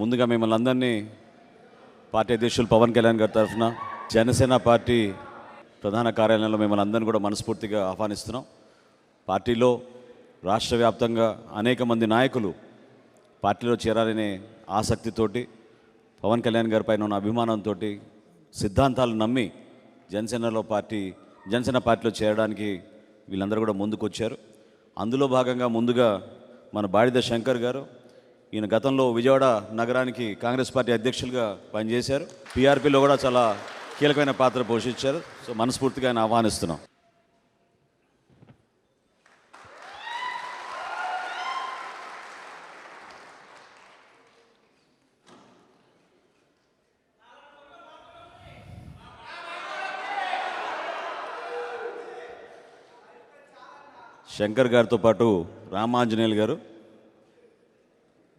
ముందుగా మిమ్మల్ని అందరినీ పార్టీ అధ్యక్షులు పవన్ కళ్యాణ్ గారి తరఫున జనసేన పార్టీ ప్రధాన కార్యాలయంలో మిమ్మల్ని అందరినీ కూడా మనస్ఫూర్తిగా ఆహ్వానిస్తున్నాం. పార్టీలో రాష్ట్ర వ్యాప్తంగా అనేక మంది నాయకులు పార్టీలో చేరాలనే ఆసక్తితోటి పవన్ కళ్యాణ్ గారి పైన ఉన్న అభిమానంతో సిద్ధాంతాలు నమ్మి జనసేన పార్టీలో చేరడానికి వీళ్ళందరూ కూడా ముందుకొచ్చారు. అందులో భాగంగా ముందుగా మన బాడిద శంకర్ గారు, ఈయన గతంలో విజయవాడ నగరానికి కాంగ్రెస్ పార్టీ అధ్యక్షులుగా పనిచేశారు. పీఆర్పీలో కూడా చాలా కీలకమైన పాత్ర పోషించారు. సో మనస్ఫూర్తిగా ఆయన ఆహ్వానిస్తున్నాం. శంకర్ గారితో పాటు రామాంజనేయులు గారు,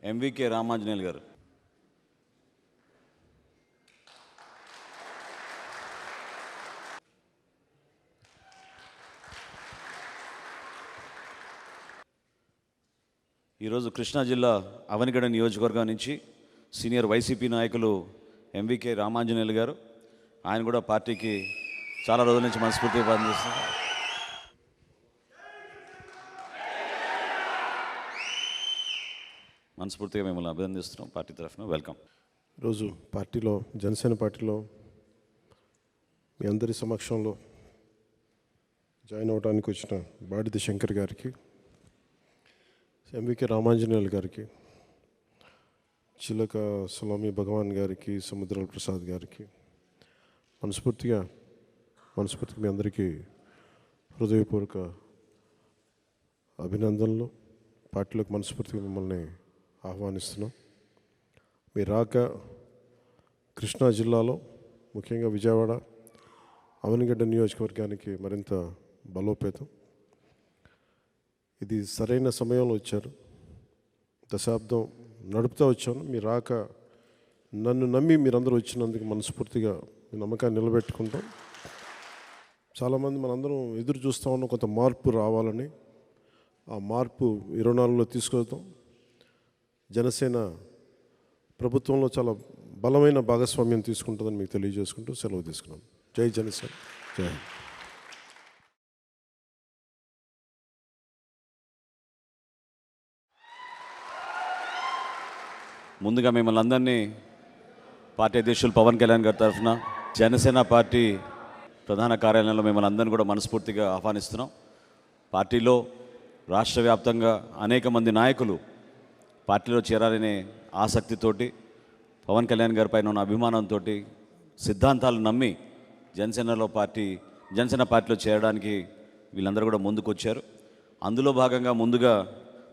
ఎంవికే రామాంజనేయులు గారు. ఈరోజు కృష్ణా జిల్లా అవనిగడ నియోజకవర్గం నుంచి సీనియర్ వైసీపీ నాయకులు ఎంవికే రామాంజనేయులు గారు, ఆయన కూడా పార్టీకి చాలా రోజుల నుంచి మనస్ఫూర్తిగా పనిచేస్తున్నారు. మనస్ఫూర్తిగా మిమ్మల్ని అభినందిస్తున్నాం. పార్టీ తరఫున వెల్కమ్. ఈరోజు పార్టీలో జనసేన పార్టీలో మీ అందరి సమక్షంలో జాయిన్ అవ్వడానికి వచ్చిన బాడిద శంకర్ గారికి, ఎంవికే రామాంజనేయులు గారికి, చిలక సులామి భగవాన్ గారికి, సముద్రాల ప్రసాద్ గారికి మనస్ఫూర్తిగా మీ అందరికీ హృదయపూర్వక అభినందనలు. పార్టీలోకి మనస్ఫూర్తిగా మిమ్మల్ని ఆహ్వానిస్తున్నాం. మీ రాక కృష్ణా జిల్లాలో ముఖ్యంగా విజయవాడ అవనిగడ్డ నియోజకవర్గానికి మరింత బలోపేతం. ఇది సరైన సమయంలో వచ్చారు. దశాబ్దం నడుపుతూ వచ్చాను. మీ రాక నన్ను నమ్మి మీరందరూ వచ్చినందుకు మనస్ఫూర్తిగా మీ నమ్మకాన్ని నిలబెట్టుకుంటాం. చాలామంది మనందరం ఎదురు చూస్తూ ఉన్నాం కొంత మార్పు రావాలని. ఆ మార్పు 24లో తీసుకొద్దాం. జనసేన ప్రభుత్వంలో చాలా బలమైన భాగస్వామ్యం తీసుకుంటుందని మీకు తెలియజేసుకుంటూ సెలవు తీసుకున్నాం. జై జనసేన, జై హింద్. ముందుగా మిమ్మల్ని అందరినీ పార్టీ అధ్యక్షులు పవన్ కళ్యాణ్ గారి తరఫున జనసేన పార్టీ ప్రధాన కార్యాలయంలో మిమ్మల్ని అందరినీ కూడా మనస్ఫూర్తిగా ఆహ్వానిస్తున్నాం. పార్టీలో రాష్ట్ర వ్యాప్తంగా అనేక మంది నాయకులు పార్టీలో చేరాలనే ఆసక్తితోటి పవన్ కళ్యాణ్ గారి పైన ఉన్న అభిమానంతో సిద్ధాంతాలు నమ్మి జనసేన పార్టీలో చేరడానికి వీళ్ళందరూ కూడా ముందుకొచ్చారు. అందులో భాగంగా ముందుగా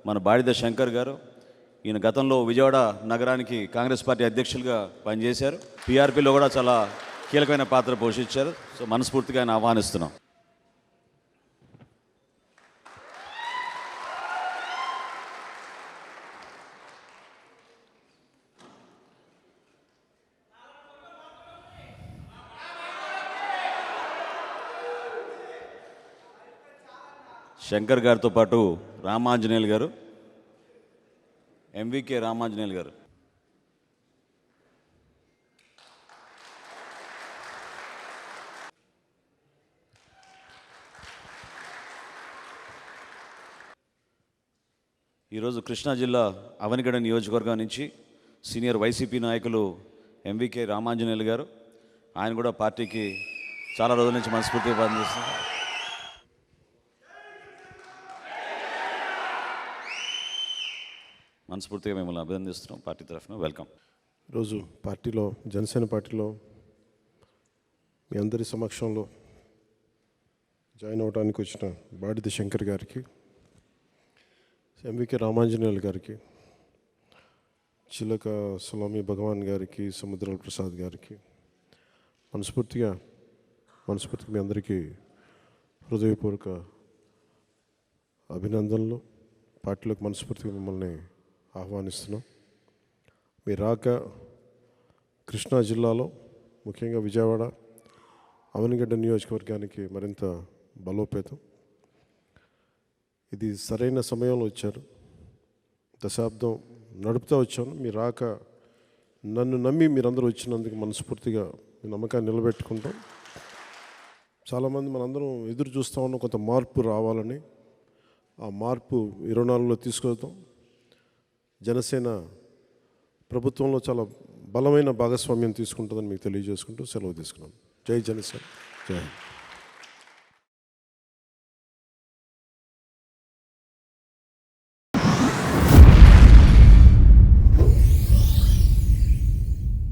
మన బాడిద శంకర్ గారు, ఈయన గతంలో విజయవాడ నగరానికి కాంగ్రెస్ పార్టీ అధ్యక్షులుగా పనిచేశారు. పీఆర్పీలో కూడా చాలా కీలకమైన పాత్ర పోషించారు. సో మనస్ఫూర్తిగా ఆయన ఆహ్వానిస్తున్నాం. శంకర్ గారితో పాటు రామాంజనేయులు గారు, ఎంవికే రామాంజనేయులు గారు. ఈరోజు కృష్ణా జిల్లా అవనిగడ నియోజకవర్గం నుంచి సీనియర్ వైసీపీ నాయకులు ఎంవికే రామాంజనేయులు గారు, ఆయన కూడా పార్టీకి చాలా రోజుల నుంచి మనస్ఫూర్తిగా పనిచేస్తున్నారు. మనస్ఫూర్తిగా మిమ్మల్ని అభినందిస్తున్నాం. పార్టీ తరఫున వెల్కమ్. ఈరోజు పార్టీలో జనసేన పార్టీలో మీ అందరి సమక్షంలో జాయిన్ అవ్వడానికి వచ్చిన బాడిద శంకర్ గారికి, ఎంవికే రామాంజనేయులు గారికి, చిలక సులామి భగవాన్ గారికి, సముద్రాల ప్రసాద్ గారికి మనస్ఫూర్తిగా మీ అందరికీ హృదయపూర్వక అభినందనలు. పార్టీలోకి మనస్ఫూర్తిగా మిమ్మల్ని ఆహ్వానిస్తున్నాం. మీ రాక కృష్ణా జిల్లాలో ముఖ్యంగా విజయవాడ అవనిగడ్డ నియోజకవర్గానికి మరింత బలోపేతం. ఇది సరైన సమయంలో వచ్చారు. దశాబ్దం నడుపుతూ వచ్చాను. మీ రాక నన్ను నమ్మి మీరందరూ వచ్చినందుకు మనస్ఫూర్తిగా మీ నమ్మకాన్ని నిలబెట్టుకుంటాం. చాలామంది మనందరం ఎదురు చూస్తూ ఉన్నాం కొంత మార్పు రావాలని. ఆ మార్పు 24లో తీసుకొద్దాం. జనసేన ప్రభుత్వంలో చాలా బలమైన భాగస్వామ్యం తీసుకుంటుందని మీకు తెలియజేసుకుంటూ సెలవు తీసుకున్నాం. జై జనసేన, జై హింద్.